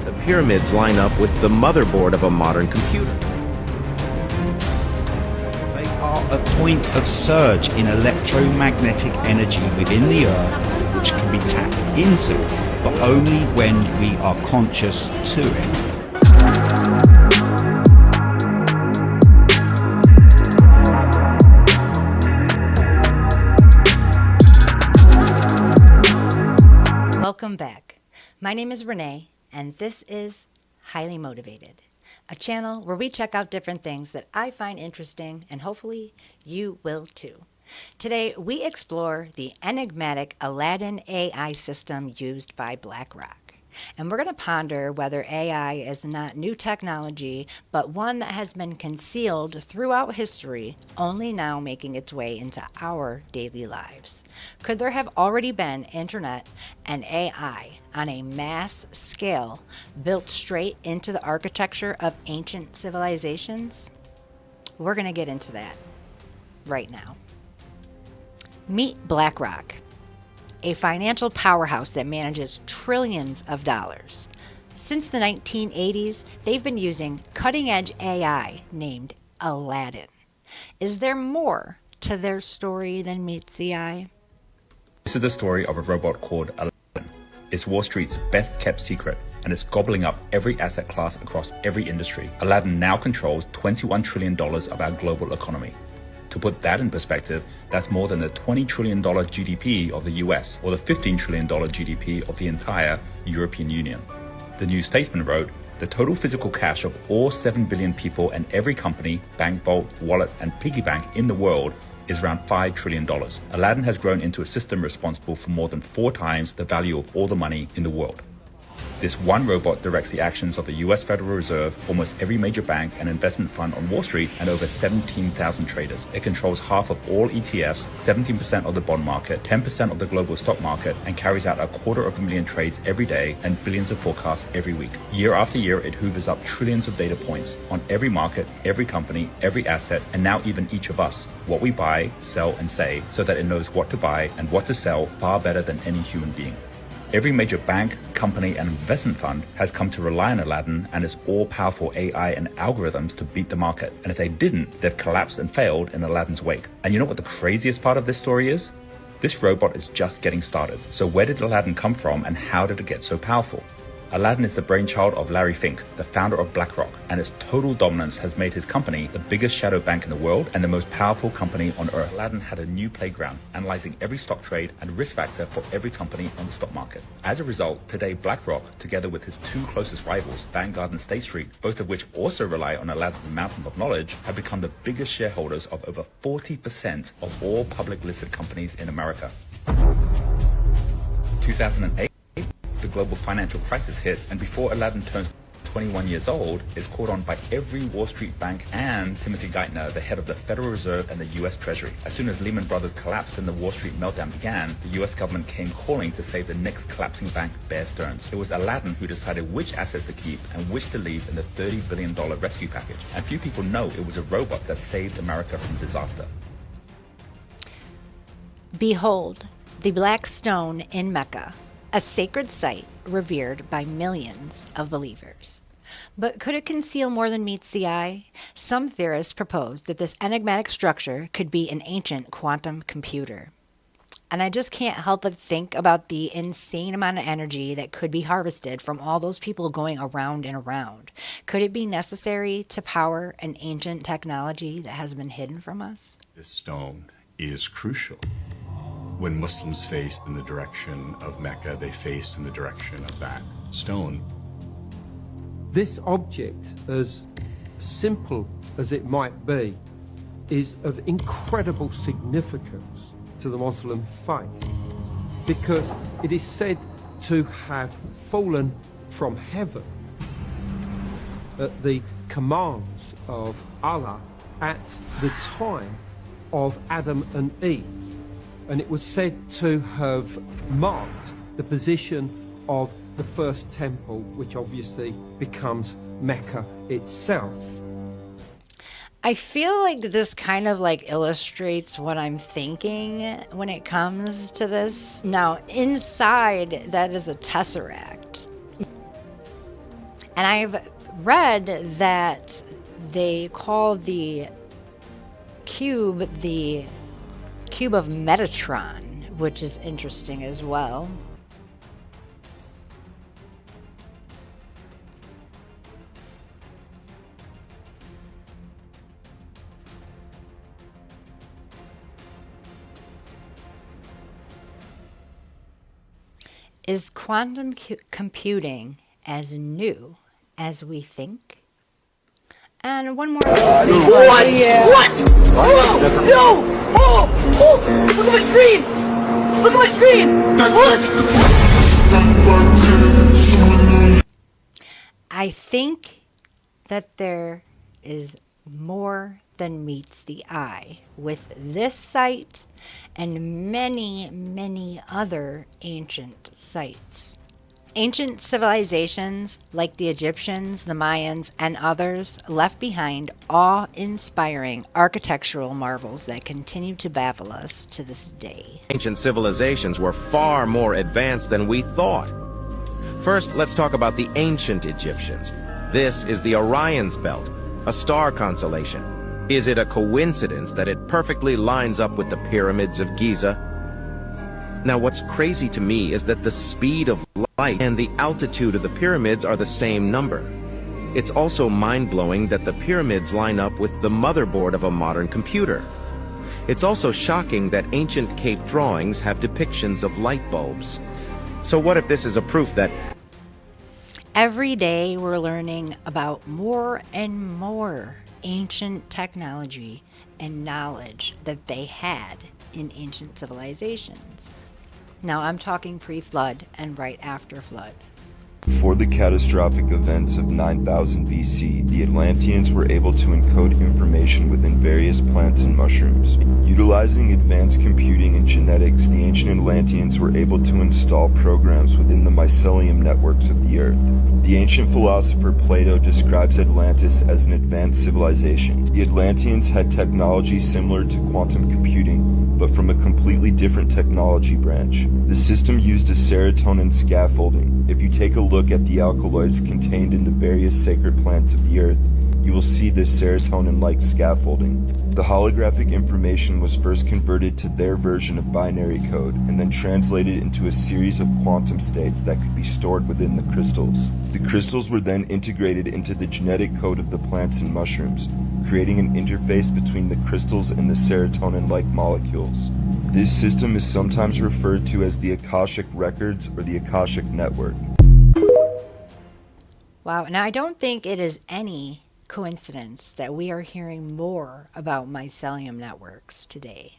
The pyramids line up with the motherboard of a modern computer. They are a point of surge in electromagnetic energy within the Earth, which can be tapped into, but only when we are conscious to it. Welcome back. My name is Renee, and this is Highly Motivated, a channel where we check out different things that I find interesting, and hopefully you will too. Today, we explore the enigmatic Aladdin AI system used by Blackrock. And we're going to ponder whether AI is not new technology, but one that has been concealed throughout history, only now making its way into our daily lives. Could there have already been internet and AI on a mass scale built straight into the architecture of ancient civilizations? We're going to get into that right now. Meet Blackrock, a financial powerhouse that manages trillions of dollars. Since the 1980s, they've been using cutting-edge AI named Aladdin. Is there more to their story than meets the eye? This is the story of a robot called Aladdin. It's Wall Street's best kept secret, and it's gobbling up every asset class across every industry. Aladdin now controls $21 trillion of our global economy. To put that in perspective, that's more than the $20 trillion GDP of the US or the $15 trillion GDP of the entire European Union. The New Statesman wrote, the total physical cash of all 7 billion people and every company, bank vault, wallet, and piggy bank in the world is around $5 trillion. Aladdin has grown into a system responsible for more than 4 times the value of all the money in the world. This one robot directs the actions of the US Federal Reserve, almost every major bank and investment fund on Wall Street, and over 17,000 traders. It controls half of all ETFs, 17% of the bond market, 10% of the global stock market, and carries out 250,000 trades every day and billions of forecasts every week. Year after year, it hoovers up trillions of data points on every market, every company, every asset, and now even each of us, what we buy, sell, and say, so that it knows what to buy and what to sell far better than any human being. Every major bank, company, and investment fund has come to rely on Aladdin and its all-powerful AI and algorithms to beat the market. And if they didn't, they've collapsed and failed in Aladdin's wake. And you know what the craziest part of this story is? This robot is just getting started. So where did Aladdin come from and how did it get so powerful? Aladdin is the brainchild of Larry Fink, the founder of Blackrock, and its total dominance has made his company the biggest shadow bank in the world and the most powerful company on earth. Aladdin had a new playground, analyzing every stock trade and risk factor for every company on the stock market. As a result, today Blackrock, together with his 2 closest rivals, Vanguard and State Street, both of which also rely on Aladdin's mountain of knowledge, have become the biggest shareholders of over 40% of all public listed companies in America. 2008, the global financial crisis hits, and before Aladdin turns 21 years old, is called on by every Wall Street bank and Timothy Geithner, the head of the Federal Reserve and the US Treasury. As soon as Lehman Brothers collapsed and the Wall Street meltdown began, the US government came calling to save the next collapsing bank, Bear Stearns. It was Aladdin who decided which assets to keep and which to leave in the $30 billion rescue package. And few people know it was a robot that saved America from disaster. Behold, the Blackstone in Mecca, a sacred site revered by millions of believers. But could it conceal more than meets the eye? Some theorists propose that this enigmatic structure could be an ancient quantum computer. And I just can't help but think about the insane amount of energy that could be harvested from all those people going around and around. Could it be necessary to power an ancient technology that has been hidden from us? This stone is crucial. When Muslims faced in the direction of Mecca, they faced in the direction of that stone. This object, as simple as it might be, is of incredible significance to the Muslim faith because it is said to have fallen from heaven at the commands of Allah at the time of Adam and Eve. And it was said to have marked the position of the first temple, which obviously becomes Mecca itself. I feel like this kind of illustrates what I'm thinking when it comes to this. Now, inside that is a tesseract. And I've read that they call the cube of Metatron, which is interesting as well. Is quantum computing as new as we think? And one more. What? Oh, no! Oh! Look at my screen! Look at my screen! Look! I think that there is more than meets the eye with this site and many, many other ancient sites. Ancient civilizations like the Egyptians, the Mayans, and others left behind awe-inspiring architectural marvels that continue to baffle us to this day. Ancient civilizations were far more advanced than we thought. First, let's talk about the ancient Egyptians. This is the Orion's Belt, a star constellation. Is it a coincidence that it perfectly lines up with the pyramids of Giza? Now, what's crazy to me is that the speed of light and the altitude of the pyramids are the same number. It's also mind-blowing that the pyramids line up with the motherboard of a modern computer. It's also shocking that ancient cave drawings have depictions of light bulbs. So what if this is a proof that every day we're learning about more and more ancient technology and knowledge that they had in ancient civilizations? Now I'm talking pre-flood and right after flood. Before the catastrophic events of 9000 BC, the Atlanteans were able to encode information within various plants and mushrooms. Utilizing advanced computing and genetics, the ancient Atlanteans were able to install programs within the mycelium networks of the Earth. The ancient philosopher Plato describes Atlantis as an advanced civilization. The Atlanteans had technology similar to quantum computing, but from a completely different technology branch. The system used a serotonin scaffolding. If you take a look at the alkaloids contained in the various sacred plants of the earth, you will see this serotonin-like scaffolding. The holographic information was first converted to their version of binary code and then translated into a series of quantum states that could be stored within the crystals. The crystals were then integrated into the genetic code of the plants and mushrooms, creating an interface between the crystals and the serotonin-like molecules. This system is sometimes referred to as the Akashic Records or the Akashic Network. Wow, now I don't think it is any coincidence that we are hearing more about mycelium networks today.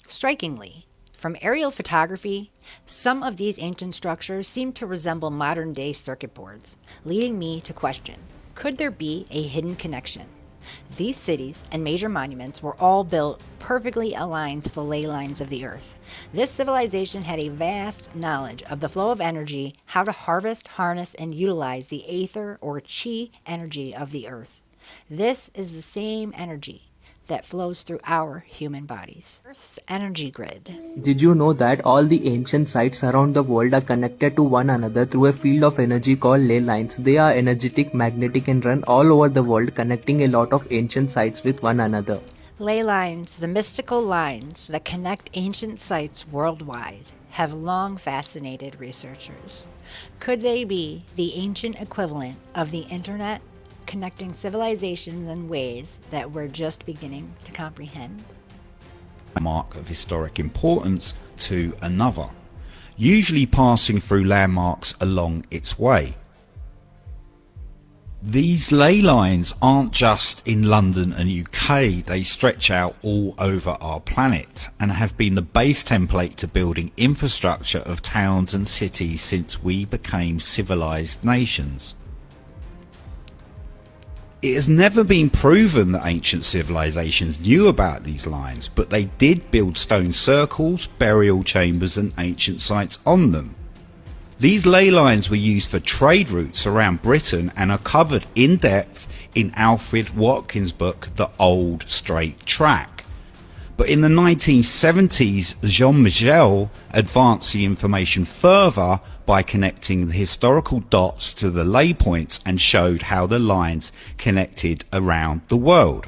Strikingly, from aerial photography, some of these ancient structures seem to resemble modern-day circuit boards, leading me to question, could there be a hidden connection? These cities and major monuments were all built perfectly aligned to the ley lines of the earth. This civilization had a vast knowledge of the flow of energy, how to harvest, harness, and utilize the aether or chi energy of the earth. This is the same energy that flows through our human bodies. Earth's energy grid. Did you know that all the ancient sites around the world are connected to one another through a field of energy called Ley Lines? They are energetic, magnetic, and run all over the world, connecting a lot of ancient sites with one another. Ley lines, the mystical lines that connect ancient sites worldwide, have long fascinated researchers. Could they be the ancient equivalent of the internet, connecting civilizations in ways that we're just beginning to comprehend? A mark of historic importance to another, usually passing through landmarks along its way. These ley lines aren't just in London and UK, they stretch out all over our planet and have been the base template to building infrastructure of towns and cities since we became civilized nations. It has never been proven that ancient civilizations knew about these lines, but they did build stone circles, burial chambers and ancient sites on them. These ley lines were used for trade routes around Britain and are covered in depth in Alfred Watkins' book The Old Straight Track. But in the 1970s, Jean-Michel advanced the information further by connecting the historical dots to the ley points and showed how the lines connected around the world.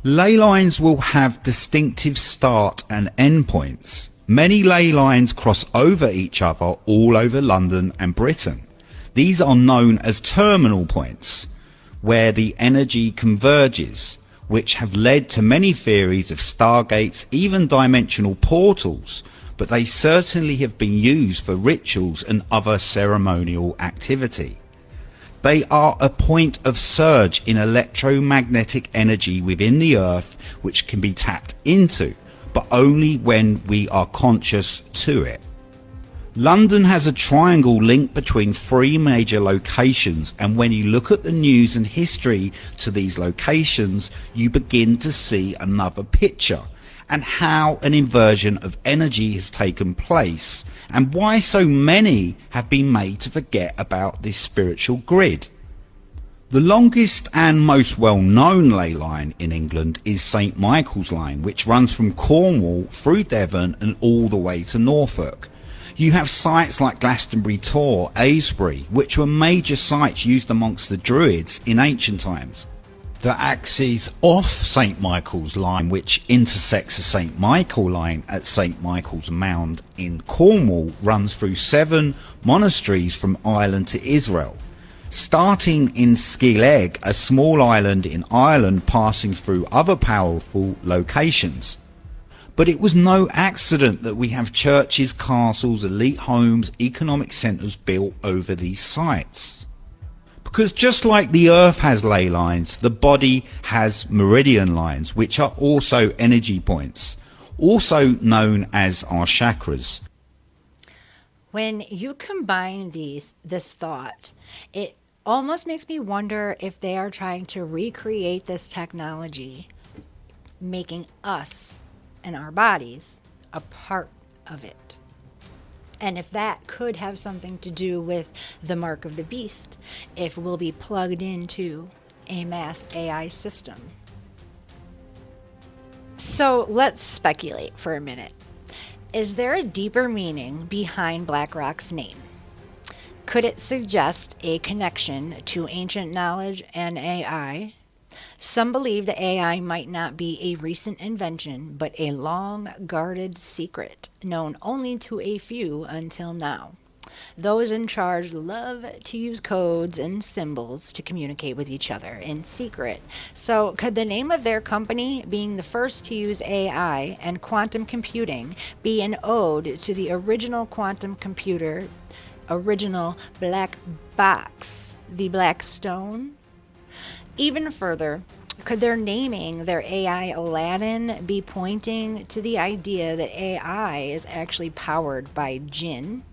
Ley lines will have distinctive start and end points. Many ley lines cross over each other all over London and Britain. These are known as terminal points, where the energy converges, which have led to many theories of stargates, even dimensional portals, but they certainly have been used for rituals and other ceremonial activity. They are a point of surge in electromagnetic energy within the Earth which can be tapped into, but only when we are conscious to it. London has a triangle link between three major locations, and when you look at the news and history to these locations, you begin to see another picture and how an inversion of energy has taken place and why so many have been made to forget about this spiritual grid. The longest and most well-known ley line in England is St Michael's Line, which runs from Cornwall through Devon and all the way to Norfolk. You have sites like Glastonbury Tor, Aylesbury, which were major sites used amongst the Druids in ancient times. The axis off St Michael's Line, which intersects the St Michael Line at St Michael's Mound in Cornwall, runs through 7 monasteries from Ireland to Israel. Starting in Skealeg, a small island in Ireland, passing through other powerful locations. But it was no accident that we have churches, castles, elite homes, economic centres built over these sites. Because just like the Earth has ley lines, the body has meridian lines, which are also energy points, also known as our chakras. When you combine this thought, it almost makes me wonder if they are trying to recreate this technology, making us and our bodies a part of it. And if that could have something to do with the mark of the beast, if we'll be plugged into a mass AI system. So let's speculate for a minute. Is there a deeper meaning behind Blackrock's name? Could it suggest a connection to ancient knowledge and AI? Some believe the AI might not be a recent invention, but a long-guarded secret, known only to a few until now. Those in charge love to use codes and symbols to communicate with each other in secret. So could the name of their company, being the first to use AI and quantum computing, be an ode to the original quantum computer, original black box, the Blackstone? Even further, could their naming their AI Aladdin be pointing to the idea that AI is actually powered by jinn,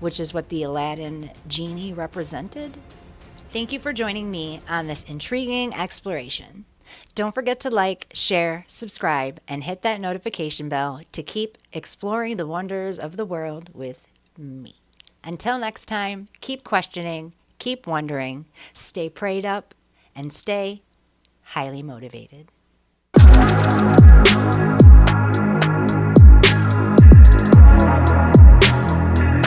which is what the Aladdin genie represented? Thank you for joining me on this intriguing exploration. Don't forget to like, share, subscribe, and hit that notification bell to keep exploring the wonders of the world with me. Until next time, keep questioning, keep wondering, stay prayed up, and stay highly motivated.